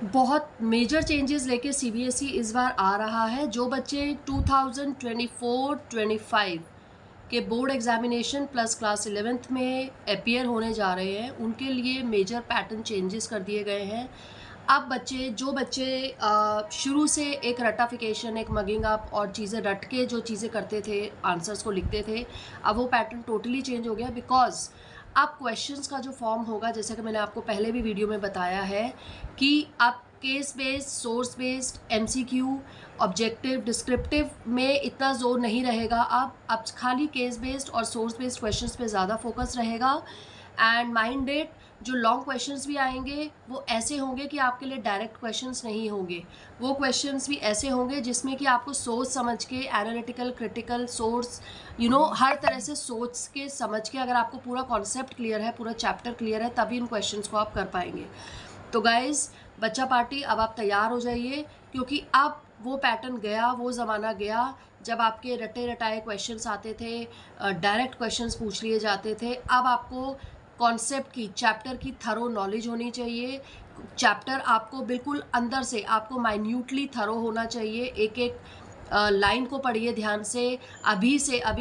बहुत major changes लेके CBSE इस बार आ रहा है। जो बच्चे 2024-25 के board examination plus class 11th में अपीयर होने जा रहे हैं, उनके लिए मेजर पैटर्न चेंजेस कर दिए गए हैं। अब जो बच्चे शुरू से एक रटाफिकेशन, एक मगिंग अप और चीज़ें रट के जो चीज़ें करते थे, आंसर्स को लिखते थे, अब वो पैटर्न टोटली चेंज हो गया। बिकॉज अब क्वेश्चंस का जो फॉर्म होगा, जैसे कि मैंने आपको पहले भी वीडियो में बताया है कि अब case based, source based, MCQ, objective, descriptive में इतना जोर नहीं रहेगा। अब खाली केस बेस्ड और सोर्स बेस्ड क्वेश्चंस पे ज़्यादा फोकस रहेगा। एंड माइंडेड जो लॉन्ग क्वेश्चंस भी आएंगे वो ऐसे होंगे कि आपके लिए डायरेक्ट क्वेश्चंस नहीं होंगे। वो क्वेश्चंस भी ऐसे होंगे जिसमें कि आपको सोच समझ के, एनालिटिकल, क्रिटिकल, सोर्स, हर तरह से सोच के, समझ के, अगर आपको पूरा कॉन्सेप्ट क्लियर है, पूरा चैप्टर क्लियर है, तभी इन क्वेश्चंस को आप कर पाएंगे। तो गाइज, बच्चा पार्टी, अब आप तैयार हो जाइए, क्योंकि अब वो पैटर्न गया, वो ज़माना गया जब आपके रटे रटाए क्वेश्चंस आते थे, डायरेक्ट क्वेश्चंस पूछ लिए जाते थे। अब आपको कॉन्सेप्ट की, चैप्टर की थरो नॉलेज होनी चाहिए। चैप्टर आपको बिल्कुल अंदर से, आपको माइन्यूटली थरो होना चाहिए। एक एक लाइन को पढ़िए ध्यान से। अभी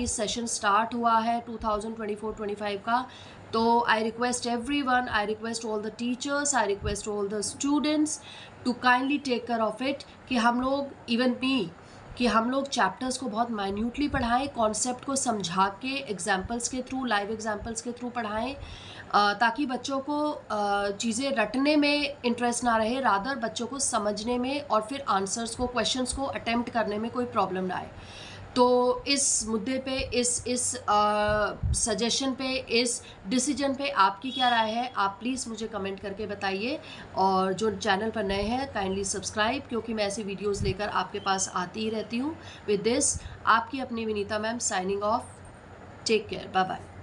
सेशन स्टार्ट हुआ है 2024-25 का। तो I request everyone, I request all the teachers, I request all the students to kindly take care of it, कि हम लोग, इवन मी, कि हम लोग चैप्टर्स को बहुत माइन्यूटली पढ़ाएं, कॉन्सेप्ट को समझा के एग्जाम्पल्स के थ्रू, लाइव एग्जाम्पल्स के थ्रू पढ़ाएं, ताकि बच्चों को चीज़ें रटने में इंटरेस्ट ना रहे, रादर बच्चों को समझने में और फिर आंसर्स को, क्वेश्चंस को अटेम्प्ट करने में कोई प्रॉब्लम ना आए। तो इस मुद्दे पे, इस सजेशन पे, इस डिसीजन पे आपकी क्या राय है, आप प्लीज़ मुझे कमेंट करके बताइए। और जो चैनल पर नए हैं, काइंडली सब्सक्राइब, क्योंकि मैं ऐसी वीडियोस लेकर आपके पास आती ही रहती हूँ। विद दिस, आपकी अपनी Vinita ma'am signing off. Take care, bye bye.